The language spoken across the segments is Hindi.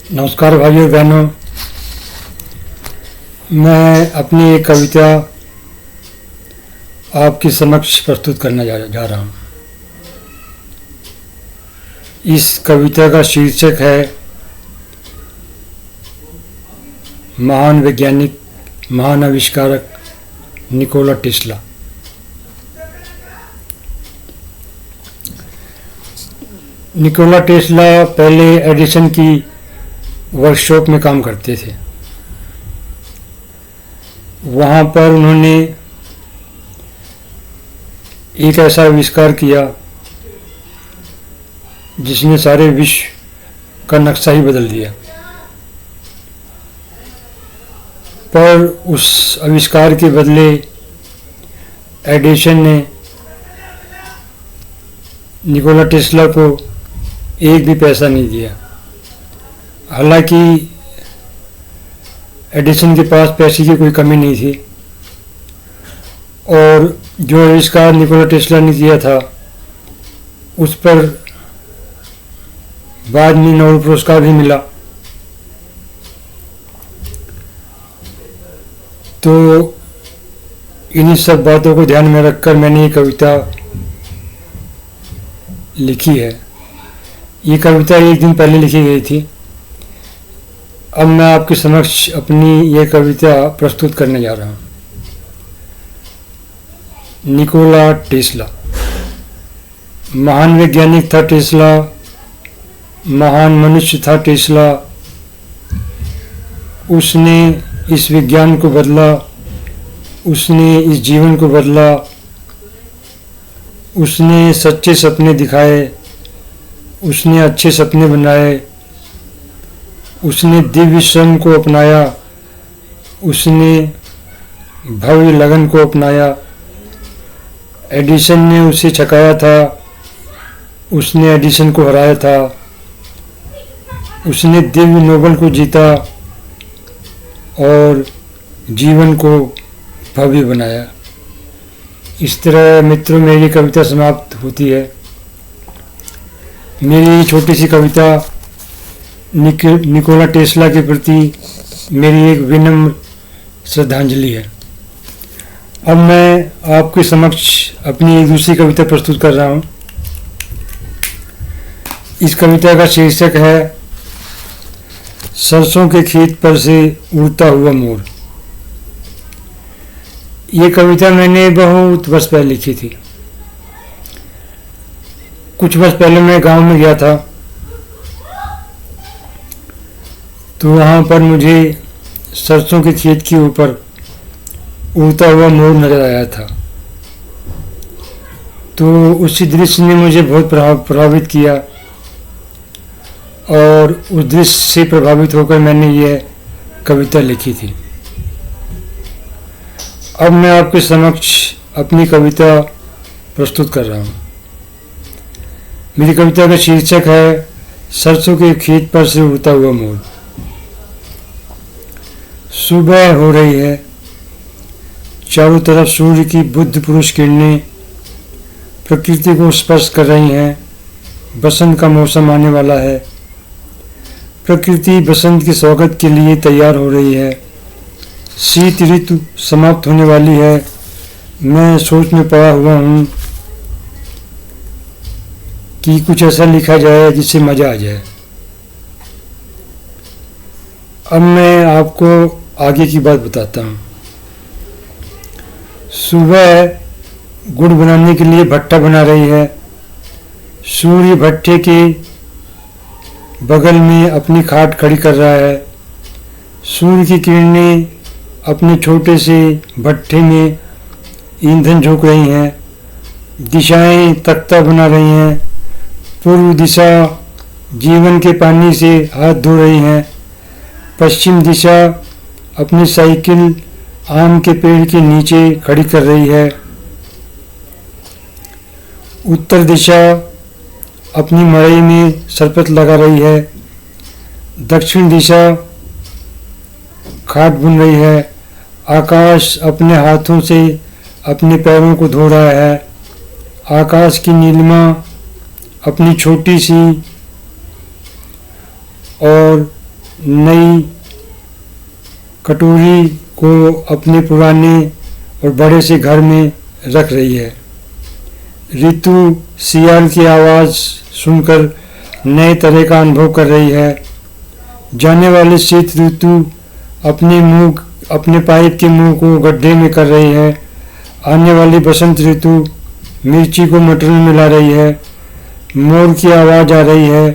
नमस्कार भाइयों बहनों, मैं अपनी एक कविता आपके समक्ष प्रस्तुत करने जा रहा हूँ। इस कविता का शीर्षक है महान वैज्ञानिक, महान आविष्कारक निकोला टेस्ला। निकोला टेस्ला पहले एडिसन की वर्कशॉप में काम करते थे। वहाँ पर उन्होंने एक ऐसा आविष्कार किया जिसने सारे विश्व का नक्शा ही बदल दिया। पर उस आविष्कार के बदले एडिसन ने निकोला टेस्ला को एक भी पैसा नहीं दिया। हालांकि एडिसन के पास पैसे की कोई कमी नहीं थी और जो आविष्कार निकोला टेस्ला ने किया था उस पर बाद में नोबेल पुरस्कार भी मिला। तो इन्हीं सब बातों को ध्यान में रखकर मैंने ये कविता लिखी है। ये कविता एक दिन पहले लिखी गई थी। अब मैं आपके समक्ष अपनी ये कविता प्रस्तुत करने जा रहा हूँ। निकोला टेस्ला महान वैज्ञानिक था। टेस्ला महान मनुष्य था। टेस्ला उसने इस विज्ञान को बदला, उसने इस जीवन को बदला, उसने सच्चे सपने दिखाए, उसने अच्छे सपने बनाए, उसने दिव्य श्रम को अपनाया, उसने भव्य लगन को अपनाया। एडिसन ने उसे छकाया था, उसने एडिसन को हराया था। उसने दिव्य नोबेल को जीता और जीवन को भव्य बनाया। इस तरह मित्रों मेरी कविता समाप्त होती है। मेरी छोटी सी कविता निकोला टेस्ला के प्रति मेरी एक विनम्र श्रद्धांजलि है। अब मैं आपके समक्ष अपनी एक दूसरी कविता प्रस्तुत कर रहा हूँ। इस कविता का शीर्षक है सरसों के खेत पर से उड़ता हुआ मोर। ये कविता मैंने बहुत वर्ष पहले लिखी थी। कुछ वर्ष पहले मैं गांव में गया था, तो वहाँ पर मुझे सरसों के खेत के ऊपर उड़ता हुआ मोर नजर आया था। तो उसी दृश्य ने मुझे बहुत प्रभावित किया और उस दृश्य से प्रभावित होकर मैंने ये कविता लिखी थी। अब मैं आपके समक्ष अपनी कविता प्रस्तुत कर रहा हूँ। मेरी कविता का शीर्षक है सरसों के खेत पर से उड़ता हुआ मोर। सुबह हो रही है, चारों तरफ सूर्य की बुद्ध पुरुष किरणें प्रकृति को स्पर्श कर रही हैं। बसंत का मौसम आने वाला है। प्रकृति बसंत के स्वागत के लिए तैयार हो रही है। शीत ऋतु समाप्त होने वाली है। मैं सोच में पड़ा हुआ हूँ कि कुछ ऐसा लिखा जाए जिससे मजा आ जाए। अब मैं आपको आगे की बात बताता हूँ। सुबह गुड़ बनाने के लिए भट्टा बना रही है। सूर्य भट्टे के बगल में अपनी खाट खड़ी कर रहा है। सूर्य की किरणें अपने छोटे से भट्टे में ईंधन झोंक रही हैं। दिशाएं तख्ता बना रही हैं। पूर्व दिशा जीवन के पानी से हाथ धो रही हैं। पश्चिम दिशा अपनी साइकिल आम के पेड़ के नीचे खड़ी कर रही है। उत्तर दिशा अपनी मड़ई में सरपत लगा रही है। दक्षिण दिशा खाट बुन रही है। आकाश अपने हाथों से अपने पैरों को धो रहा है। आकाश की नीलिमा अपनी छोटी सी और नई कटोरी को अपने पुराने और बड़े से घर में रख रही है। ऋतु सियाल की आवाज़ सुनकर नए तरह का अनुभव कर रही है। जाने वाले शीत ऋतु अपने पाइप के मुंह को गड्ढे में कर रही है। आने वाली बसंत ऋतु मिर्ची को मटर में मिला रही है। मोर की आवाज़ आ रही है।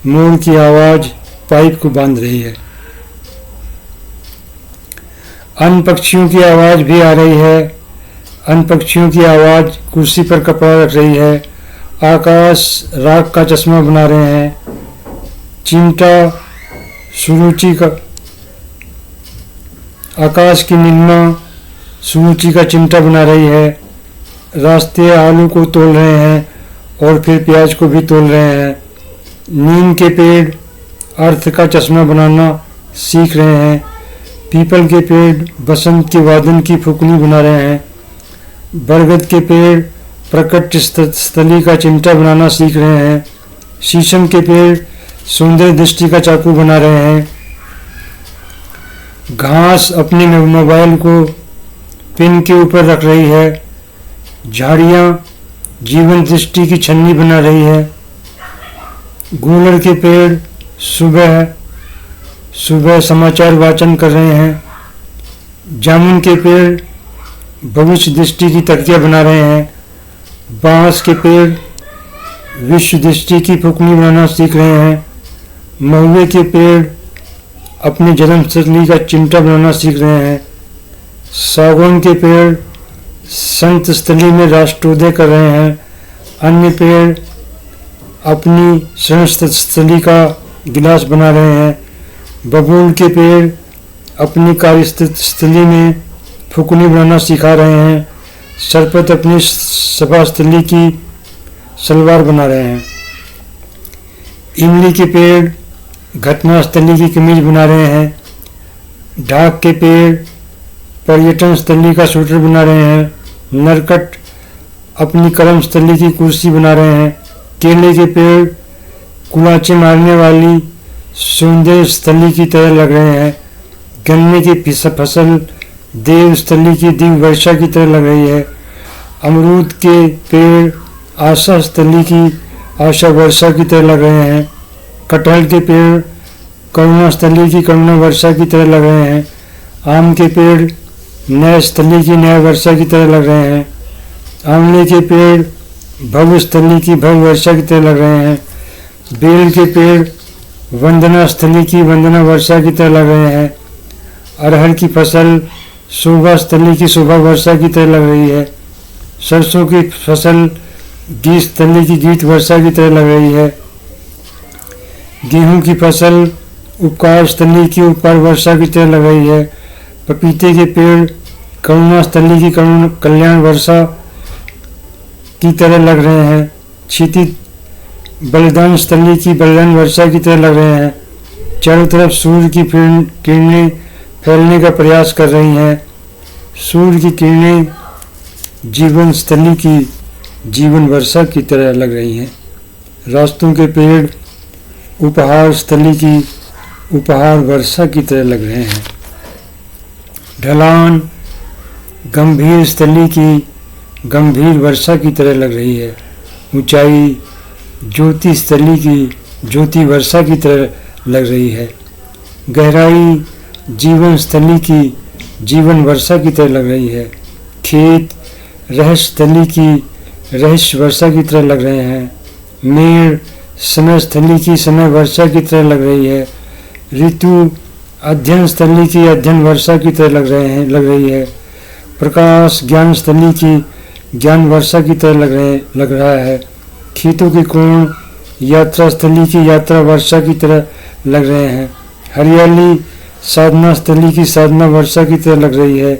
मोर की आवाज़ पाइप को बांध रही है। अन्य पक्षियों की आवाज़ भी आ रही है। अन्य पक्षियों की आवाज़ कुर्सी पर कपड़ा रख रही है। आकाश राख का चश्मा बना रहे हैं। चिमटा सुरुचि का आकाश की नीलिमा सुरुचि का चिमटा बना रही है। रास्ते आलू को तोल रहे हैं और फिर प्याज को भी तोल रहे हैं। नीम के पेड़ अर्थ का चश्मा बनाना सीख रहे हैं। पीपल के पेड़ बसंत के वादन की फुकनी बना रहे हैं। बरगद के पेड़ प्रकट स्थली का चिमटा बनाना सीख रहे हैं। शीशम के पेड़ सुंदर दृष्टि का चाकू बना रहे हैं। घास अपने मोबाइल को पिन के ऊपर रख रही है। झाड़ियाँ जीवन दृष्टि की छन्नी बना रही है। गूलर के पेड़ सुबह सुबह समाचार वाचन कर रहे हैं। जामुन के पेड़ भविष्य दृष्टि की तकिया बना रहे हैं। बांस के पेड़ विश्व दृष्टि की फुकनी बनाना सीख रहे हैं। महुए के पेड़ अपनी जन्मस्थली का चिमटा बनाना सीख रहे हैं। सागौन के पेड़ संत स्थली में राष्ट्रोदय कर रहे हैं। अन्य पेड़ अपनी शरण स्थली का गिलास बना रहे हैं। बबूल के पेड़ अपनी कार्यस्थली में फुकनी बनाना सिखा रहे हैं। सरपत अपनी सभा स्थली की सलवार बना रहे हैं। इमली के पेड़ घटना स्थली की कमीज बना रहे हैं। ढाक के पेड़ पर्यटन स्थली का स्वेटर बना रहे हैं। नरकट अपनी कर्म स्थली की कुर्सी बना रहे हैं। केले के पेड़ कुलाचे मारने वाली सौंदर्य स्थली की तरह लग रहे हैं। गन्ने की फसल देव स्थली की दिव्य वर्षा की तरह लग रही है। अमरूद के पेड़ आशा स्थली की आशा वर्षा की तरह लग रहे हैं। कटहल के पेड़ करुणा स्थली की करुणा वर्षा की तरह लग रहे हैं। आम के पेड़ न्याय स्थली की न्याय वर्षा की तरह लग रहे हैं। आंवले के पेड़ भव्य स्थली की भव्य वर्षा की तरह लग रहे हैं। बेल के पेड़ वंदना स्थली की वंदना वर्षा की तरह लग रहे हैं। अरहर की फसल शोभा स्थली की शोभा वर्षा की तरह लग रही है। सरसों की फसल गीत स्थली की गीत वर्षा की तरह लग रही है। गेहूं की फसल उपकार स्थली की उपकार वर्षा की तरह लग रही है। पपीते के पेड़ करुणा स्थली की कल्याण वर्षा की तरह लग रहे हैं। क्षितिज बलिदान स्थली की बलिदान वर्षा की तरह लग रहे हैं। चारों तरफ सूर्य की किरणें फैलने का प्रयास कर रही हैं। सूर्य की किरणें जीवन स्थली की जीवन वर्षा की तरह लग रही हैं। रास्तों के पेड़ उपहार स्थली की उपहार वर्षा की तरह लग रहे हैं। ढलान गंभीर स्थली की गंभीर वर्षा की तरह लग रही है। ऊंचाई ज्योति स्थली की ज्योति वर्षा की तरह लग रही है। गहराई जीवन स्थली की जीवन वर्षा की तरह लग रही है। खेत रहस्य स्थली की रहस्य वर्षा की तरह लग रहे हैं। मेड़ समय स्थली की समय वर्षा की तरह लग रही है। ऋतु अध्ययन स्थली की अध्ययन वर्षा की तरह लग रही है। प्रकाश ज्ञान स्थली की ज्ञान वर्षा की तरह लग रहा है। खेतों के कोण यात्रा स्थली की यात्रा वर्षा की तरह लग रहे हैं। हरियाली साधना स्थली की साधना वर्षा की तरह लग रही है।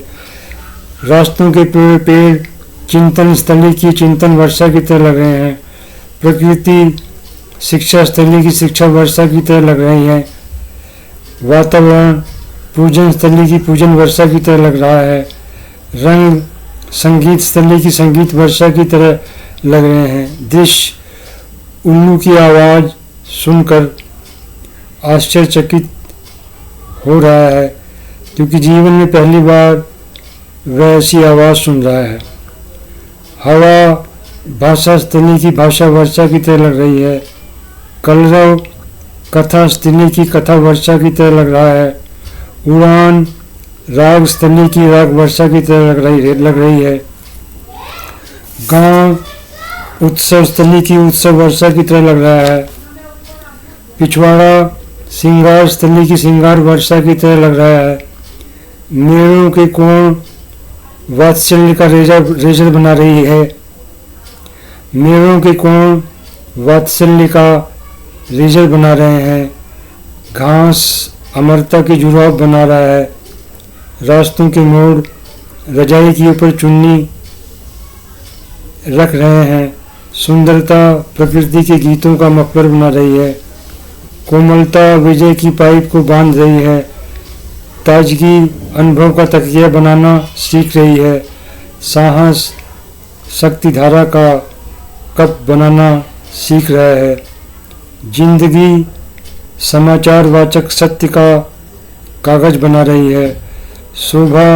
रास्तों के पेड़ चिंतन स्थली की चिंतन वर्षा की तरह लग रहे हैं। प्रकृति शिक्षा स्थली की शिक्षा वर्षा की तरह लग रही है। वातावरण पूजन स्थली की पूजन वर्षा की तरह लग रहा है। रंग संगीत स्थली की संगीत वर्षा की तरह लग रहे हैं। दृश्य उल्लू की आवाज़ सुनकर आश्चर्यचकित हो रहा है, क्योंकि जीवन में पहली बार वह ऐसी आवाज़ सुन रहा है। हवा भाषा स्त्रीलिंग की भाषा वर्षा की तरह लग रही है। कलरव कथा स्त्रीलिंग की कथा वर्षा की तरह लग रहा है। उड़ान राग स्त्रीलिंग की राग वर्षा की तरह लग रही है। गांव उत्सव स्त्रीलिंग की उत्सव वर्षा की तरह लग रहा है। पिछवाड़ा श्रृंगार स्त्रीलिंग की श्रृंगार वर्षा की तरह लग रहा है। मेड़ों के कोण वात्सल्य का रेजर बना रही है। मेड़ों के कोण वात्सल्य का रेजर बना रहे हैं। घास अमरता की जुराब बना रहा है। रास्तों के मोड़ रजाई के ऊपर चुन्नी रख रहे हैं। सुंदरता प्रकृति के गीतों का मफलर बना रही है। कोमलता विजय की पाइप को बांध रही है। ताजगी अनुभव का तकिया बनाना सीख रही है। साहस शक्तिधारा का कप बनाना सीख रहा है। जिंदगी समाचार वाचक सत्य का कागज बना रही है। शोभा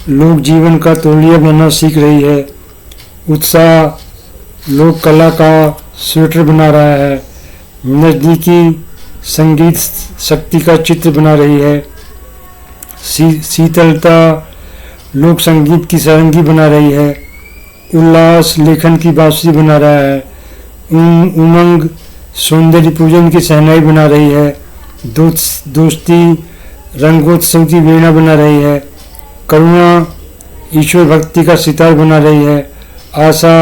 लोक जीवन का तौलिया बनाना सीख रही है। उत्साह लोक कला का स्वेटर बना रहा है। नजदीकी संगीत शक्ति का चित्र बना रही है। शीतलता लोक संगीत की सारंगी बना रही है। उल्लास लेखन की बांसुरी बना रहा है। उमंग सौंदर्य पूजन की सहनाई बना रही है। दोस्ती रंगोत्सव की वीणा बना रही है। करुणा ईश्वर भक्ति का सितार बना रही है। आशा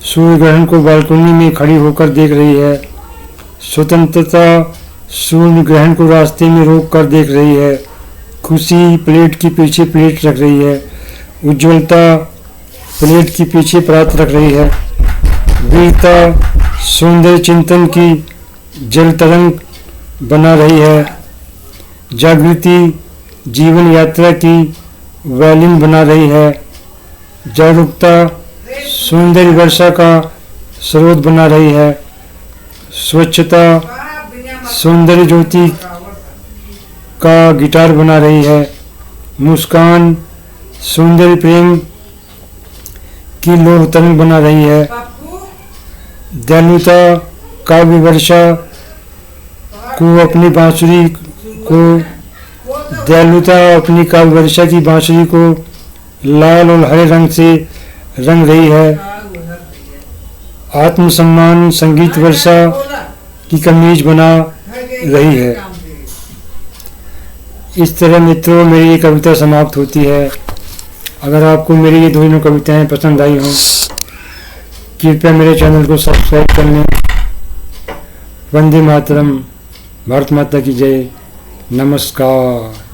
सूर्य ग्रहण को बालकनी में खड़ी होकर देख रही है। स्वतंत्रता सूर्य ग्रहण को रास्ते में रोक कर देख रही है। खुशी प्लेट के पीछे प्लेट रख रही है। उज्ज्वलता प्लेट के पीछे प्रात रख रही है। वीरता सौंदर्य चिंतन की जल तरंग बना रही है। जागृति जीवन यात्रा की वैलिन बना रही है। जागरूकता सौंदर्य वर्षा का स्रोत बना रही है। स्वच्छता सौंदर्य ज्योति का गिटार बना रही है। मुस्कान सौंदर्य प्रेम की लोह तरंग बना रही है। दयालुता काव्य वर्षा को अपनी बांसुरी को दयालुता अपनी काव्य वर्षा की बांसुरी को लाल और हरे रंग से रंग रही है। आत्मसम्मान संगीत वर्षा की कमीज बना रही है। इस तरह मित्रों मेरी ये कविता समाप्त होती है। अगर आपको मेरी ये दोनों कविताएं पसंद आई हों, कृपया मेरे चैनल को सब्सक्राइब कर लें। वंदे मातरम। भारत माता की जय। नमस्कार।